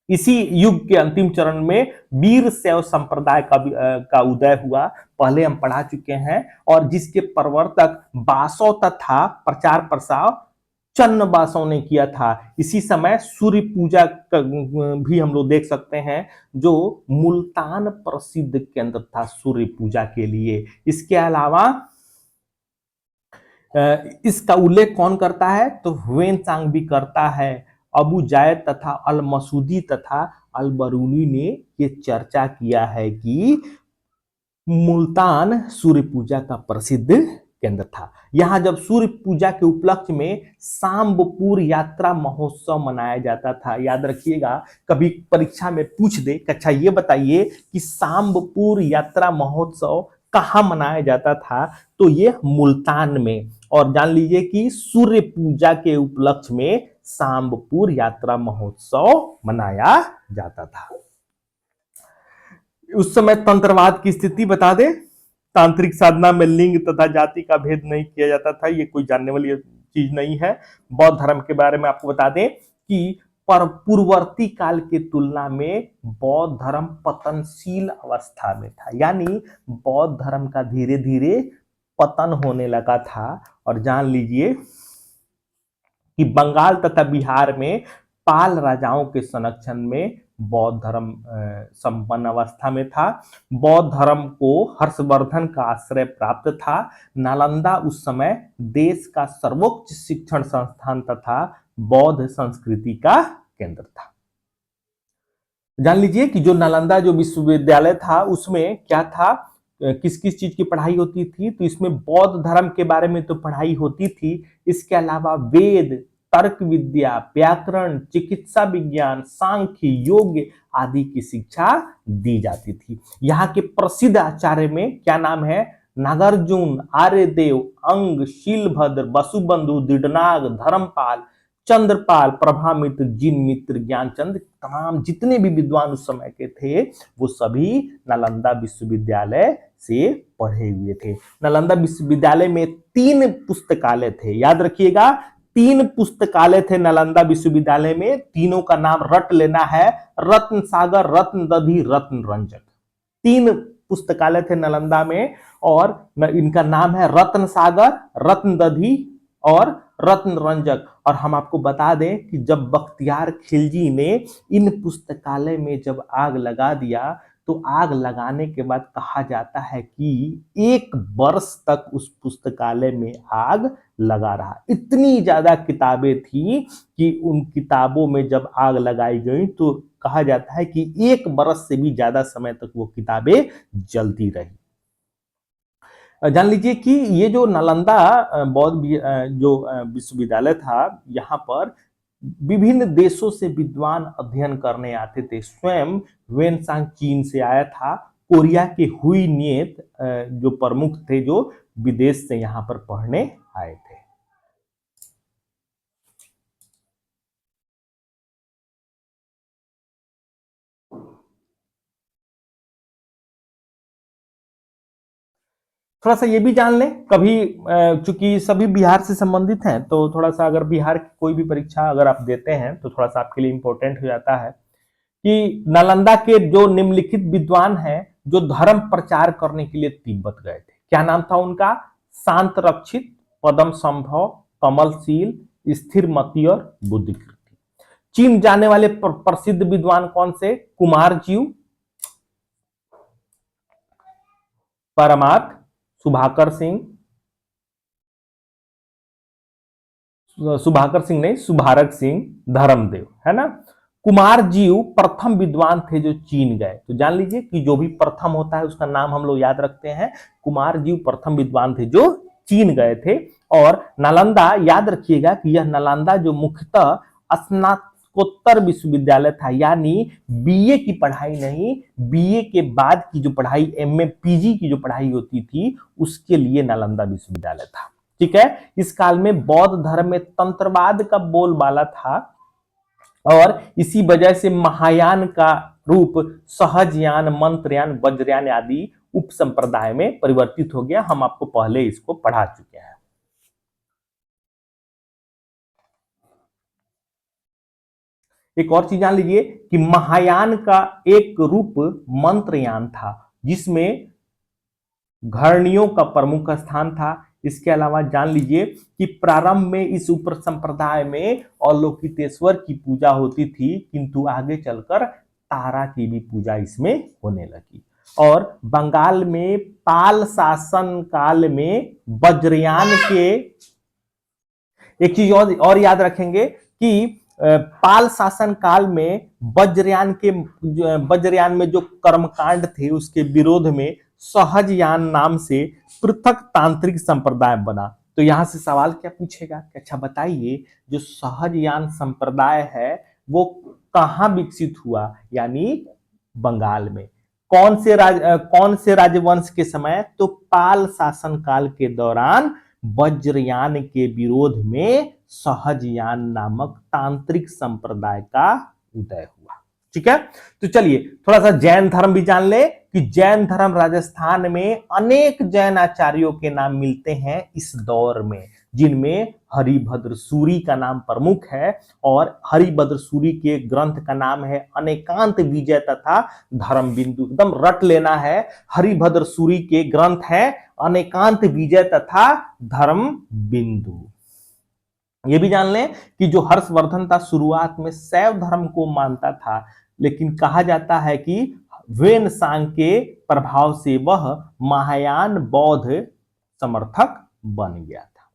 इसी युग के अंतिम चरण में वीर शैव संप्रदाय का उदय हुआ। पहले हम पढ़ा चुके हैं। और जिसके प्रवर्तक बासव तथा प्रचार प्रसार चन्न बासव ने किया था। इसी समय सूर्य पूजा भी हम लोग देख सकते हैं, जो मुल्तान प्रसिद्ध केंद्र था सूर्य पूजा के लिए। इसके अलावा इसका उल्लेख कौन करता है? तो ह्वेनसांग भी करता है। अबू जायद तथा अल मसूदी तथा अल बरूनी ने ये चर्चा किया है कि मुल्तान सूर्य पूजा का प्रसिद्ध केंद्र था। यहां जब सूर्य पूजा के उपलक्ष्य में सांबपुर यात्रा महोत्सव मनाया जाता था। याद रखिएगा, कभी परीक्षा में पूछ दे कि अच्छा ये बताइए कि सांबपुर यात्रा महोत्सव कहाँ मनाया जाता था, तो ये मुल्तान में। और जान लीजिए कि सूर्य पूजा के उपलक्ष्य में सांबपुर यात्रा महोत्सव मनाया जाता था। उस समय तंत्रवाद की स्थिति बता दे। तांत्रिक साधना में लिंग तथा जाति का भेद नहीं किया जाता था, ये कोई जानने वाली चीज नहीं है। बौद्ध धर्म के बारे में आपको बता दें कि पर पूर्ववर्ती काल की तुलना में बौद्ध धर्म पतनशील अवस्था में था। यानी बौद्ध धर्म का धीरे धीरे पतन होने लगा था। और जान लीजिए कि बंगाल तथा बिहार में पाल राजाओं के संरक्षण में बौद्ध धर्म संपन्न अवस्था में था। बौद्ध धर्म को हर्षवर्धन का आश्रय प्राप्त था। नालंदा उस समय देश का सर्वोच्च शिक्षण संस्थान तथा बौद्ध संस्कृति का केंद्र था। जान लीजिए कि जो नालंदा जो विश्वविद्यालय था उसमें क्या था? किस किस चीज की पढ़ाई होती थी, तो इसमें बौद्ध धर्म के बारे में तो पढ़ाई होती थी, इसके अलावा वेद, तर्क विद्या, व्याकरण, चिकित्सा विज्ञान, सांख्य, योग आदि की शिक्षा दी जाती थी। यहाँ के प्रसिद्ध आचार्य में क्या नाम है? नागार्जुन, आर्यदेव, अंग, शीलभद्र, वसुबंधु, दृढ़नाग, धर्मपाल, चंद्रपाल, प्रभामित्र, जिन मित्र, ज्ञानचंद, तमाम जितने भी विद्वान उस समय के थे वो सभी नालंदा विश्वविद्यालय से पढ़े हुए थे। नालंदा विश्वविद्यालय में 3 पुस्तकालय थे, याद रखिएगा, 3 पुस्तकालय थे नालंदा विश्वविद्यालय में। तीनों का नाम रट लेना है, रत्न सागर, रत्न दधी, रत्न रंजक। 3 पुस्तकालय थे नालंदा में और इनका नाम है रत्न सागर, रत्न दधी और रत्न रंजक। और हम आपको बता दें कि जब बख्तियार खिलजी ने इन पुस्तकालय में जब आग लगा दिया, तो आग लगाने के बाद कहा जाता है कि 1 वर्ष तक उस पुस्तकालय में आग लगा रहा। इतनी ज्यादा किताबें थी कि उन किताबों में जब आग लगाई गई तो कहा जाता है कि 1 वर्ष से भी ज्यादा समय तक वो किताबें जलती रही। जान लीजिए कि ये जो नालंदा बौद्ध जो विश्वविद्यालय था, यहाँ पर विभिन्न देशों से विद्वान अध्ययन करने आते थे। स्वयं वेनसांग चीन से आया था, कोरिया के हुई नियत जो प्रमुख थे जो विदेश से यहाँ पर पढ़ने आए थे। थोड़ा सा ये भी जान लें, कभी चूंकि सभी बिहार से संबंधित हैं तो थोड़ा सा अगर बिहार की कोई भी परीक्षा अगर आप देते हैं तो थोड़ा सा आपके लिए इंपॉर्टेंट हो जाता है कि नालंदा के जो निम्नलिखित विद्वान हैं जो धर्म प्रचार करने के लिए तिब्बत गए थे, क्या नाम था उनका? शांत रक्षित, पदम संभव, कमलशील, स्थिरमती और बुद्धिकृति। चीन जाने वाले प्रसिद्ध विद्वान कौन से? कुमार जीव, परमार्थ, सुभाकर सिंह नहीं, सुभारक सिंह, धर्मदेव, है ना। कुमार जीव प्रथम विद्वान थे जो चीन गए। तो जान लीजिए कि जो भी प्रथम होता है उसका नाम हम लोग याद रखते हैं। कुमार जीव प्रथम विद्वान थे जो चीन गए थे। और नालंदा, याद रखिएगा कि यह नालंदा जो मुख्यतः स्नातकोत्तर विश्वविद्यालय था, यानी बीए की पढ़ाई नहीं, बीए के बाद की जो पढ़ाई, एमए पीजी की जो पढ़ाई होती थी उसके लिए नालंदा विश्वविद्यालय था। ठीक है। इस काल में बौद्ध धर्म में तंत्रवाद का बोलबाला था और इसी वजह से महायान का रूप सहजयान, मंत्रयान, वज्रयान आदि उप संप्रदाय में परिवर्तित हो गया। हम आपको पहले इसको पढ़ा चुके हैं। एक और चीज जान लीजिए कि महायान का एक रूप मंत्रयान था जिसमें घरणियों का प्रमुख स्थान था। इसके अलावा जान लीजिए कि प्रारंभ में इस उप संप्रदाय में अवलोकितेश्वर की पूजा होती थी, किंतु आगे चलकर तारा की भी पूजा इसमें होने लगी। और बंगाल में पाल शासन काल में वज्रयान के, एक चीज और याद रखेंगे कि पाल शासन काल में वज्रयान में जो कर्मकांड थे उसके विरोध में सहजयान नाम से पृथक तांत्रिक संप्रदाय बना। तो यहां से सवाल क्या पूछेगा कि अच्छा बताइए, जो सहजयान संप्रदाय है वो कहां विकसित हुआ? यानी बंगाल में। कौन से राजवंश के समय? तो पाल शासन काल के दौरान वज्रयान के विरोध में सहजयान नामक तांत्रिक संप्रदाय का उदय हुआ। ठीक है। तो चलिए थोड़ा सा जैन धर्म भी जान ले कि जैन धर्म राजस्थान में अनेक जैन आचार्यों के नाम मिलते हैं इस दौर में, जिनमें हरिभद्र सूरी का नाम प्रमुख है। और हरिभद्र सूरी के ग्रंथ का नाम है अनेकांत विजय तथा धर्म बिंदु। एकदम रट लेना है, हरिभद्र सूरी के ग्रंथ है अनेकांत विजय तथा धर्म बिंदु। ये भी जान लें कि जो हर्षवर्धन था शुरुआत में शैव धर्म को मानता था, लेकिन कहा जाता है कि वेनसांग के प्रभाव से वह महायान बौद्ध समर्थक बन गया था।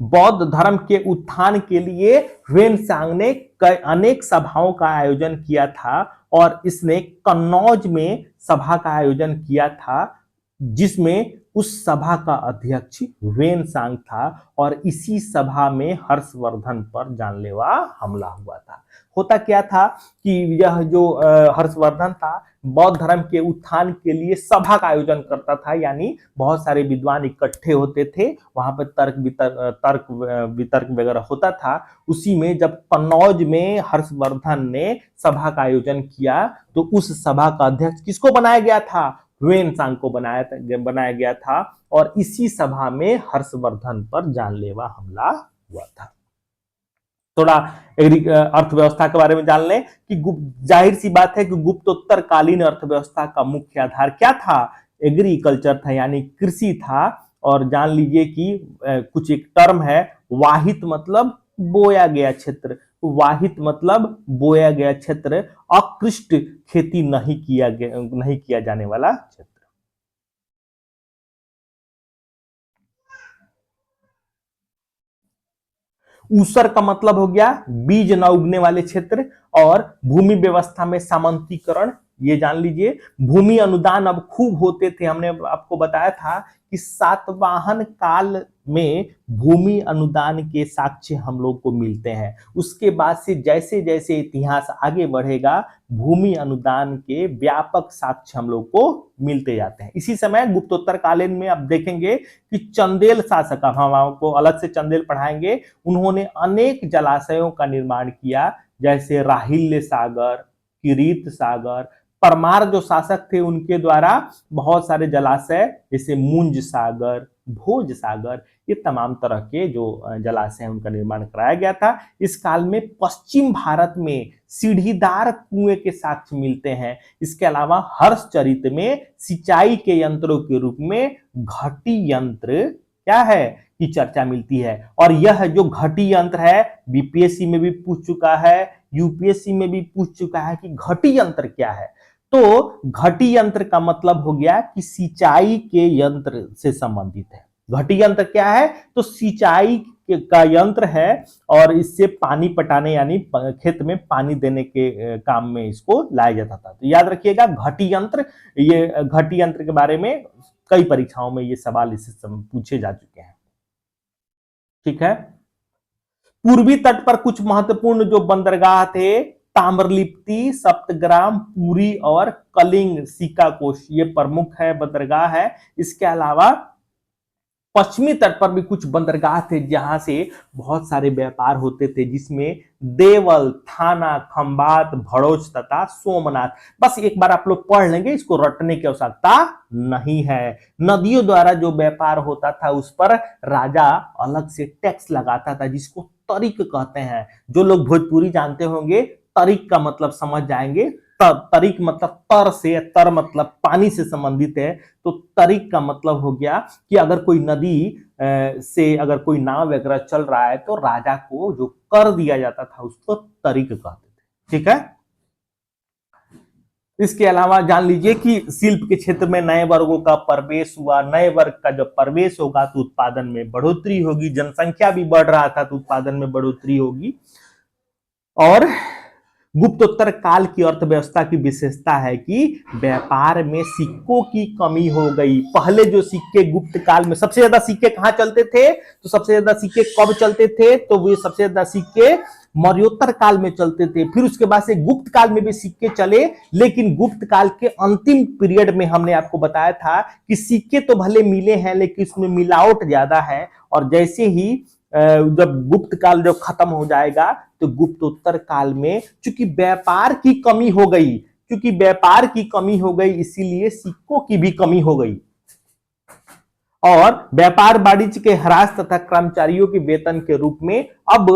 बौद्ध धर्म के उत्थान के लिए वेनसांग ने अनेक सभाओं का आयोजन किया था और इसने कन्नौज में सभा का आयोजन किया था, जिसमें उस सभा का अध्यक्ष वेनसांग था और इसी सभा में हर्षवर्धन पर जानलेवा हमला हुआ था। होता क्या था कि यह जो हर्षवर्धन था बौद्ध धर्म के उत्थान के लिए सभा का आयोजन करता था, यानी बहुत सारे विद्वान इकट्ठे होते थे, वहां पर तर्क वितर्क वगैरह होता था। उसी में जब कन्नौज में हर्षवर्धन ने सभा का आयोजन किया तो उस सभा का अध्यक्ष किसको बनाया गया था? वेनसांग को बनाया गया था और इसी सभा में हर्षवर्धन पर जानलेवा हमला हुआ था। थोड़ा अर्थव्यवस्था के बारे में जान लें कि जाहिर सी बात है कि गुप्तोत्तरकालीन अर्थव्यवस्था का मुख्य आधार क्या था? एग्रीकल्चर था, यानी कृषि था। और जान लीजिए कि कुछ एक टर्म है, वाहित मतलब बोया गया क्षेत्र, वाहित मतलब बोया गया क्षेत्र, अकृष्ट खेती नहीं किया जाने वाला क्षेत्र। ऊसर का मतलब हो गया बीज न उगने वाले क्षेत्र, और भूमि व्यवस्था में सामंतीकरण, ये जान लीजिए। भूमि अनुदान अब खूब होते थे, हमने आपको बताया था कि सातवाहन काल में भूमि अनुदान के साक्ष्य हम लोग को मिलते हैं। उसके बाद से जैसे जैसे इतिहास आगे बढ़ेगा भूमि अनुदान के व्यापक साक्ष्य हम लोग को मिलते जाते हैं। इसी समय गुप्तोत्तर कालीन में आप देखेंगे कि चंदेल शासक, हम आपको अलग से चंदेल पढ़ाएंगे, उन्होंने अनेक जलाशयों का निर्माण किया, जैसे राहिल्य सागर, किरीत सागर। परमार जो शासक थे उनके द्वारा बहुत सारे जलाशय जैसे मुंज सागर, भोज सागर, ये तमाम तरह के जो जलाशय हैं उनका निर्माण कराया गया था। इस काल में पश्चिम भारत में सीढ़ीदार कुएं के साक्ष्य मिलते हैं। इसके अलावा हर्षचरित में सिंचाई के यंत्रों के रूप में घटी यंत्र क्या है की चर्चा मिलती है। और यह जो घटी यंत्र है बीपीएससी में भी पूछ चुका है, यूपीएससी में भी पूछ चुका है कि घटी यंत्र क्या है। तो घटी यंत्र का मतलब हो गया कि सिंचाई के यंत्र से संबंधित है। घटी यंत्र क्या है? तो सिंचाई का यंत्र है और इससे पानी पटाने यानी खेत में पानी देने के काम में इसको लाया जाता था। तो याद रखिएगा घटी यंत्र, ये घटी यंत्र के बारे में कई परीक्षाओं में ये सवाल इससे पूछे जा चुके हैं। ठीक है। पूर्वी तट पर कुछ महत्वपूर्ण जो बंदरगाह थे, ताम्रलिप्ति, सप्तग्राम, पुरी और कलिंग सिकाकोश, ये प्रमुख है बंदरगाह है। इसके अलावा पश्चिमी तट पर भी कुछ बंदरगाह थे जहां से बहुत सारे व्यापार होते थे, जिसमें देवल, थाना, खंबात, भड़ोच तथा सोमनाथ। बस एक बार आप लोग पढ़ लेंगे, इसको रटने की आवश्यकता नहीं है। नदियों द्वारा जो व्यापार होता था उस पर राजा अलग से टैक्स लगाता था, जिसको तरिक कहते हैं। जो लोग भोजपुरी जानते होंगे तरिक का मतलब समझ जाएंगे। तरिक मतलब तर से, तर मतलब पानी से संबंधित है। तो तरिक का मतलब हो गया कि अगर कोई नदी से अगर कोई नाव वगैरह चल रहा है तो राजा को जो कर दिया जाता था उसको तरिक कहते थे। ठीक है। इसके अलावा जान लीजिए कि शिल्प के क्षेत्र में नए वर्गों का प्रवेश हुआ। नए वर्ग का जब प्रवेश होगा तो उत्पादन में बढ़ोतरी होगी, जनसंख्या भी बढ़ रहा था तो उत्पादन में बढ़ोतरी होगी। और गुप्तोत्तर काल की अर्थव्यवस्था की विशेषता है कि व्यापार में सिक्कों की कमी हो गई। पहले जो सिक्के गुप्त काल में सबसे ज्यादा सिक्के कहां चलते थे? तो सबसे ज्यादा सिक्के कब चलते थे? तो वे सबसे ज्यादा सिक्के मौर्योत्तर काल में चलते थे। फिर उसके बाद से गुप्त काल में भी सिक्के चले, लेकिन गुप्त काल के अंतिम पीरियड में हमने आपको बताया था कि सिक्के तो भले मिले हैं लेकिन उसमें मिलावट ज्यादा है। और जैसे ही जब गुप्त काल जब खत्म हो जाएगा तो गुप्तोत्तर काल में चूंकि व्यापार की कमी हो गई, इसीलिए सिक्कों की भी कमी हो गई। और व्यापार वाणिज्य के ह्रास तथा कर्मचारियों के वेतन के रूप में अब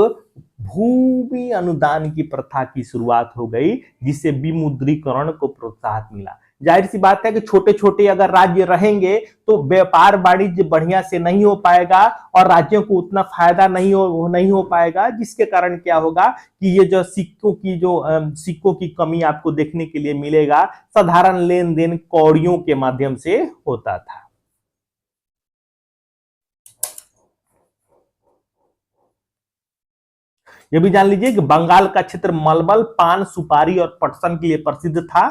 भूमि अनुदान की प्रथा की शुरुआत हो गई, जिससे विमुद्रीकरण को प्रोत्साहन मिला। जाहिर सी बात है कि छोटे छोटे अगर राज्य रहेंगे तो व्यापार वाणिज्य बढ़िया से नहीं हो पाएगा और राज्यों को उतना फायदा नहीं हो पाएगा, जिसके कारण क्या होगा कि ये जो सिक्कों की कमी आपको देखने के लिए मिलेगा। साधारण लेन देन कौड़ियों के माध्यम से होता था। यह भी जान लीजिए कि बंगाल का क्षेत्र मलबल, पान, सुपारी और पटसन के लिए प्रसिद्ध था।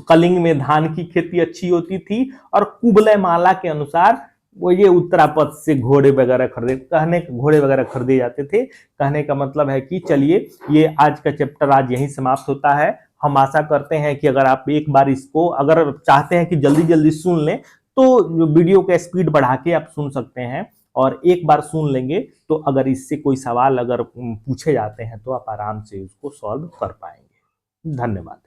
कलिंग में धान की खेती अच्छी होती थी और कुबलय माला के अनुसार वो ये उत्तरापद से घोड़े वगैरह खरीदे जाते थे। कहने का मतलब है कि चलिए ये आज का चैप्टर आज यहीं समाप्त होता है। हम आशा करते हैं कि अगर आप एक बार इसको अगर चाहते हैं कि जल्दी जल्दी सुन लें तो वीडियो का स्पीड बढ़ा के आप सुन सकते हैं, और एक बार सुन लेंगे तो अगर इससे कोई सवाल अगर पूछे जाते हैं तो आप आराम से उसको सॉल्व कर पाएंगे। धन्यवाद।